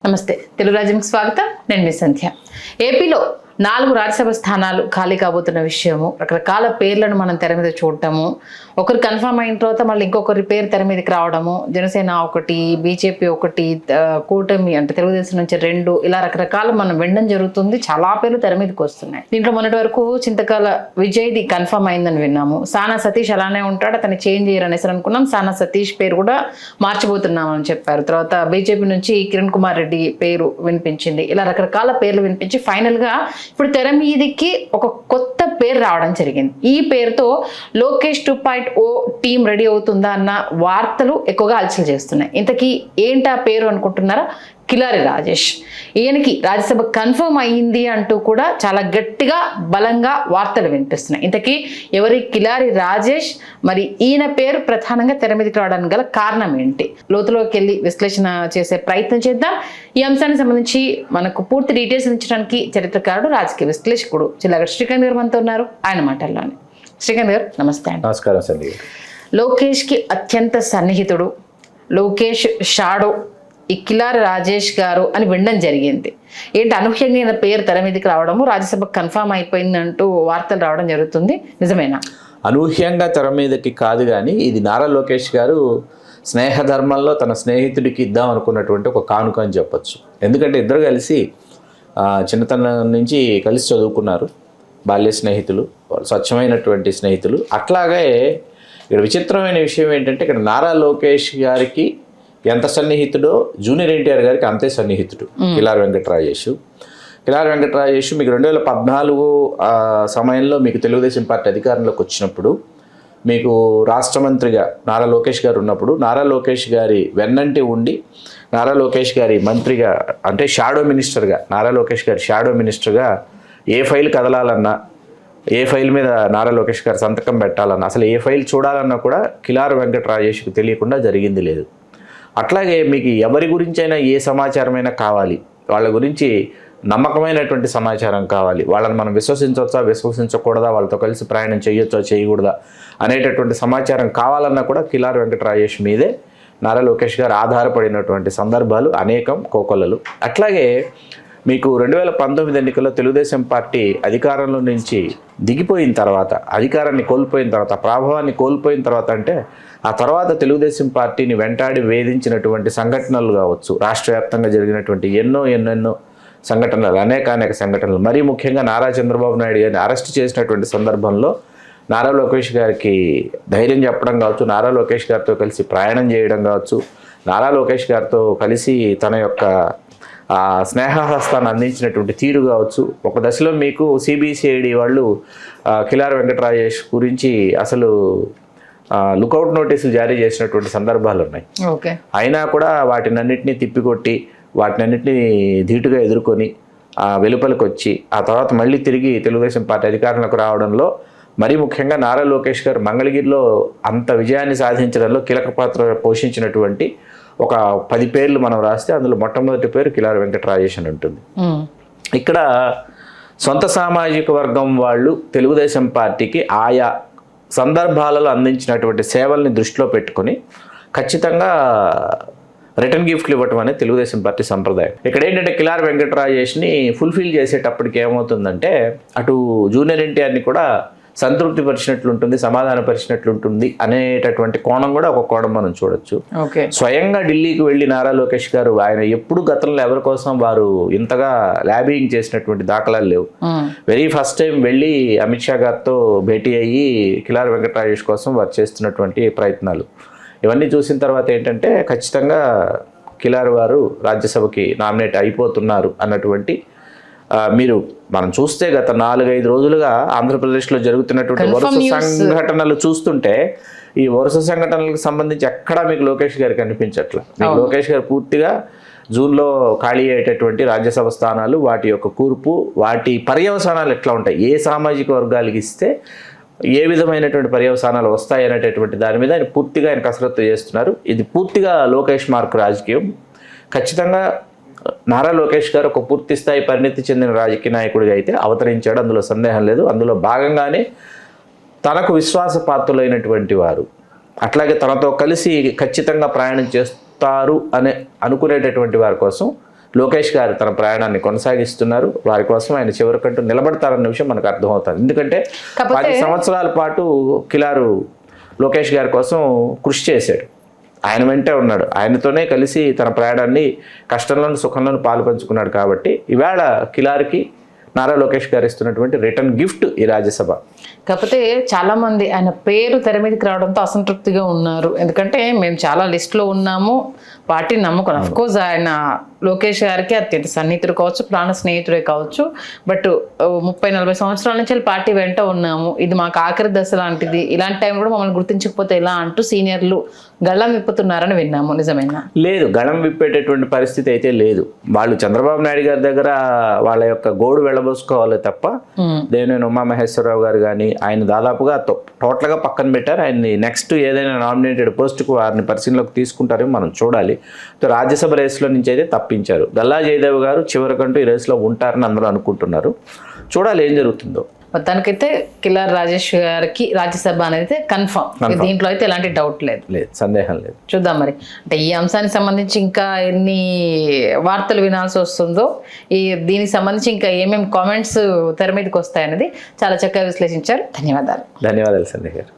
నమస్తే తెలుగు రాజ్యంకి స్వాగతం. నేను మీ సంధ్య. ఏపీలో 4 రాజ్యసభ స్థానాలు ఖాళీ కాబోతున్న విషయము, రకరకాల పేర్లను మనం తెర మీద చూడటము, ఒకరు కన్ఫర్మ్ అయిన తర్వాత మళ్ళీ ఇంకొకరి పేరు తెర మీదకి రావడము, జనసేన ఒకటి, బీజేపీ ఒకటి, కూటమి అంటే తెలుగుదేశం నుంచి 2, ఇలా రకరకాలు మనం వినడం జరుగుతుంది. చాలా పేర్లు తెర మీదకి వస్తున్నాయి. దీంట్లో మొన్నటి వరకు చింతకాల విజయ్ది కన్ఫర్మ్ అయిందని విన్నాము. సానా సతీష్ అలానే ఉంటాడు, అతన్ని చేంజ్ చేయరు అనేసి అనుకున్నాం. సానా సతీష్ పేరు కూడా మార్చిపోతున్నామని చెప్పారు. తర్వాత బీజేపీ నుంచి కిరణ్ కుమార్ రెడ్డి పేరు వినిపించింది. ఇలా రకరకాల పేర్లు వినిపించి ఫైనల్ గా ఇప్పుడు తెర మీదకి ఒక కొత్త పేరు రావడం జరిగింది. ఈ పేరుతో లోకేష్ 2.0 టీం రెడీ అవుతుందా అన్న వార్తలు ఎక్కువగా హల్చల్ చేస్తున్నాయి. ఇంతకీ ఏంటా పేరు అనుకుంటున్నారా? కిలారి రాజేష్. ఈయనకి రాజ్యసభ కన్ఫర్మ్ అయ్యింది అంటూ కూడా చాలా గట్టిగా బలంగా వార్తలు వినిపిస్తున్నాయి. ఇంతకీ ఎవరి కిలారి రాజేష్? మరి ఈయన పేరు ప్రధానంగా తెర మీదకి రావడానికి గల కారణం ఏంటి? లోతులోకి వెళ్ళి విశ్లేషణ చేసే ప్రయత్నం చేద్దాం. ఈ అంశానికి సంబంధించి మనకు పూర్తి డీటెయిల్స్ ఇచ్చడానికి చరిత్రకారుడు, రాజకీయ విశ్లేషకుడు చిల్లగడ్డ శ్రీకాంత్ గారు మనతో ఉన్నారు. ఆయన మాటల్లోనే. శ్రీకాంత్ గారు నమస్తే అండి. నమస్కారం సంధ్య. లోకేష్కి అత్యంత సన్నిహితుడు, లోకేష్ షాడో ఈ కిలారి రాజేష్ గారు అని వినడం జరిగింది. ఏంటి అనూహ్యంగా పేరు తెర మీదకి రావడము, రాజ్యసభ కన్ఫర్మ్ అయిపోయిందంటూ వార్తలు రావడం జరుగుతుంది, నిజమేనా? అనూహ్యంగా తెర మీదకి కాదు, కానీ ఇది నారా లోకేష్ గారు స్నేహధర్మంలో తన స్నేహితుడికి ఇద్దాం అనుకున్నటువంటి ఒక కానుక అని చెప్పచ్చు. ఎందుకంటే ఇద్దరు కలిసి చిన్నతనం నుంచి కలిసి చదువుకున్నారు, బాల్య స్నేహితులు, స్వచ్ఛమైనటువంటి స్నేహితులు. అట్లాగే ఇక్కడ విచిత్రమైన విషయం ఏంటంటే, ఇక్కడ నారా లోకేష్ గారికి ఎంత సన్నిహితుడో జూనియర్ ఎన్టీఆర్ గారికి అంతే సన్నిహితుడు కిలారి వెంకటరాజేష్. కిలారి వెంకటరాజేష్ మీకు 2014 సమయంలో మీకు తెలుగుదేశం పార్టీ అధికారంలోకి వచ్చినప్పుడు, మీకు రాష్ట్ర మంత్రిగా నారా లోకేష్ గారు ఉన్నప్పుడు, నారా లోకేష్ గారి వెన్నంటి ఉండి నారా లోకేష్ గారి మంత్రిగా అంటే షాడో మినిస్టర్గా, నారా లోకేష్ గారి షాడో మినిస్టర్గా ఏ ఫైల్ కదలాలన్నా, ఏ ఫైల్ మీద నారా లోకేష్ గారు సంతకం పెట్టాలన్నా, అసలు ఏ ఫైల్ చూడాలన్నా కూడా కిలారి వెంకటరాజేష్కి తెలియకుండా జరిగింది లేదు. అట్లాగే మీకు ఎవరి గురించైనా ఏ సమాచారమైనా కావాలి, వాళ్ళ గురించి నమ్మకమైనటువంటి సమాచారం కావాలి, వాళ్ళని మనం విశ్వసించవచ్చా విశ్వసించకూడదా, వాళ్ళతో కలిసి ప్రయాణం చేయొచ్చా చేయకూడదా అనేటటువంటి సమాచారం కావాలన్నా కూడా కిలారి వెంకటరాజేష్ మీదే నారా లోకేష్ గారు ఆధారపడినటువంటి సందర్భాలు అనేకం, కోకొల్లలు. అట్లాగే మీకు 2019 ఎన్నికల్లో తెలుగుదేశం పార్టీ అధికారంలో నుంచి దిగిపోయిన తర్వాత, అధికారాన్ని కోల్పోయిన తర్వాత, ప్రభావాన్ని కోల్పోయిన తర్వాత, అంటే ఆ తర్వాత తెలుగుదేశం పార్టీని వెంటాడి వేధించినటువంటి సంఘటనలు కావచ్చు, రాష్ట్ర వ్యాప్తంగా జరిగినటువంటి ఎన్నెన్నో సంఘటనలు, అనేక సంఘటనలు, మరీ ముఖ్యంగా నారా చంద్రబాబు నాయుడు గారిని అరెస్ట్ చేసినటువంటి సందర్భంలో నారా లోకేష్ గారికి ధైర్యం చెప్పడం కావచ్చు, నారా లోకేష్ గారితో కలిసి ప్రయాణం చేయడం కావచ్చు, నారా లోకేష్ గారితో కలిసి తన యొక్క స్నేహహస్తాన్ని అందించినటువంటి తీరు కావచ్చు. ఒక దశలో మీకు సిబిసిఐడి వాళ్ళు కిలారి వెంకటరాజేష్ గురించి అసలు లుకౌట్ నోటీసులు జారీ చేసినటువంటి సందర్భాలు ఉన్నాయి. అయినా కూడా వాటినన్నింటినీ తిప్పికొట్టి, వాటినన్నింటినీ ధీటుగా ఎదుర్కొని వెలుపలికి వచ్చి, ఆ తర్వాత మళ్ళీ తిరిగి తెలుగుదేశం పార్టీ అధికారంలోకి రావడంలో, మరీ ముఖ్యంగా నారా లోకేష్ గారు మంగళగిరిలో అంత విజయాన్ని సాధించడంలో కీలక పాత్ర పోషించినటువంటి ఒక 10 పేర్లు మనం రాస్తే అందులో మొట్టమొదటి పేరు కిలారి వెంకటరాజేష్ అని ఉంటుంది. ఇక్కడ సొంత సామాజిక వర్గం వాళ్ళు తెలుగుదేశం పార్టీకి ఆయా సందర్భాలలో అందించినటువంటి సేవల్ని దృష్టిలో పెట్టుకొని ఖచ్చితంగా రిటర్న్ గిఫ్ట్లు ఇవ్వటం అనేది తెలుగుదేశం పార్టీ సంప్రదాయం. ఇక్కడ ఏంటంటే కిలారి వెంకటరాజేష్ని ఫుల్ఫిల్ చేసేటప్పటికి ఏమవుతుందంటే, అటు జూనియర్ ఎన్టీఆర్ని కూడా సంతృప్తి పరిచినట్లుంటుంది, సమాధానపరిచినట్లుంటుంది అనేటటువంటి కోణం కూడా ఒక కోణం మనం చూడొచ్చు. స్వయంగా ఢిల్లీకి వెళ్ళి నారా లోకేష్ గారు, ఆయన ఎప్పుడు గతంలో ఎవరి కోసం వారు ఇంతగా ల్యాబింగ్ చేసినటువంటి దాఖలాలు లేవు. వెరీ ఫస్ట్ టైం వెళ్ళి అమిత్ షా గారితో భేటీ అయ్యి కిలారి వెంకటరాజేష్ కోసం వారు చేస్తున్నటువంటి ప్రయత్నాలు ఇవన్నీ చూసిన తర్వాత ఏంటంటే, ఖచ్చితంగా కిలారి వారు రాజ్యసభకి నామినేట్ అయిపోతున్నారు అన్నటువంటి మీరు మనం చూస్తే గత 4-5 రోజులుగా ఆంధ్రప్రదేశ్లో జరుగుతున్నటువంటి వరుస సంఘటనలు చూస్తుంటే, ఈ వరుస సంఘటనలకు సంబంధించి ఎక్కడా మీకు లోకేష్ గారు కనిపించట్ల. మీకు లోకేష్ గారు పూర్తిగా జూన్లో ఖాళీ అయ్యేటటువంటి రాజ్యసభ స్థానాలు, వాటి యొక్క కూర్పు, వాటి పర్యవసానాలు ఎట్లా ఉంటాయి, ఏ సామాజిక వర్గాలకు ఇస్తే ఏ విధమైనటువంటి పర్యవసానాలు వస్తాయి అనేటటువంటి దాని మీద ఆయన పూర్తిగా కసరత్తు చేస్తున్నారు. ఇది పూర్తిగా లోకేష్ మార్క్ రాజకీయం. ఖచ్చితంగా నారా లోకేష్ గారు ఒక పూర్తి స్థాయి పరిణితి చెందిన రాజకీయ నాయకుడిగా అయితే అవతరించాడు, అందులో సందేహం లేదు. అందులో భాగంగానే తనకు విశ్వాసపాత్రులైనటువంటి వారు, అట్లాగే తనతో కలిసి ఖచ్చితంగా ప్రయాణం చేస్తారు అనుకునేటటువంటి వారి కోసం లోకేష్ గారు తన ప్రయాణాన్ని కొనసాగిస్తున్నారు. వారి కోసం ఆయన చివరికంటూ నిలబడతారన్న విషయం మనకు అర్థమవుతుంది. ఎందుకంటే 10 సంవత్సరాల పాటు కిలారు లోకేష్ గారి కోసం కృషి చేశాడు. ఆయన వెంటే ఉన్నాడు. ఆయనతోనే కలిసి తన ప్రయాణాన్ని కష్టంలోను సుఖంలోను పాలు పంచుకున్నాడు. కాబట్టి ఇవాళ కిలారికి నారా లోకేష్ గారు ఇస్తున్నటువంటి రిటర్న్ గిఫ్ట్ ఈ రాజ్యసభ. కాకపోతే చాలా మంది ఆయన పేరు తెర మీదకి రావడంతో అసంతృప్తిగా ఉన్నారు. ఎందుకంటే మేము చాలా లిస్టులో ఉన్నాము, పార్టీని నమ్ముకున్నాం. అఫ్ కోర్స్ ఆయన లోకేష్ గారికి అత్యంత సన్నిహితుడు కావచ్చు, ప్రాణ స్నేహితుడే కావచ్చు. బట్ 30-40 సంవత్సరాల నుంచి పార్టీ వెంట ఉన్నాము, ఇది మాకు ఆఖరి దశ లాంటిది, ఇలాంటి టైం కూడా మమ్మల్ని గుర్తించకపోతే ఎలా అంటూ సీనియర్లు గళ్ళం విప్పుతున్నారని విన్నాము. నిజమేనా? లేదు, గళం విప్పేటటువంటి పరిస్థితి అయితే లేదు. వాళ్ళు చంద్రబాబు నాయుడు గారి దగ్గర వాళ్ళ యొక్క గోడు వెళ్ళబోసుకోవాలి తప్ప దేవినేని ఉమామహేశ్వరరావు గారు కానీ ఆయన దాదాపుగా టోటల్గా పక్కన పెట్టారు. ఆయన్ని నెక్స్ట్ ఏదైనా నామినేటెడ్ పోస్టుకు వారిని పరిశీలనలోకి తీసుకుంటారని మనం చూడాలి. రాజ్యసభ రేసులో నుంచి అయితే తప్పించారు. గల్లా జయదేవ్ గారు చివరికంటూ ఈ రేసులో ఉంటారని అందరూ అనుకుంటున్నారు. చూడాలి ఏం జరుగుతుందో. మొత్తానికైతే కిలార్ రాజేష్ గారికి రాజ్యసభ అనేది కన్ఫర్మ్. దీంట్లో అయితే ఎలాంటి డౌట్ లేదు, సందేహం లేదు. చూద్దాం మరి అంటే ఈ అంశానికి సంబంధించి ఇంకా ఎన్ని వార్తలు వినాల్సి వస్తుందో, దీనికి సంబంధించి ఇంకా ఏమేమి కామెంట్స్ తెర మీదకి వస్తాయనేది చాలా చక్కగా విశ్లేషించారు. ధన్యవాదాలు. ధన్యవాదాలు సంధ్య గారు.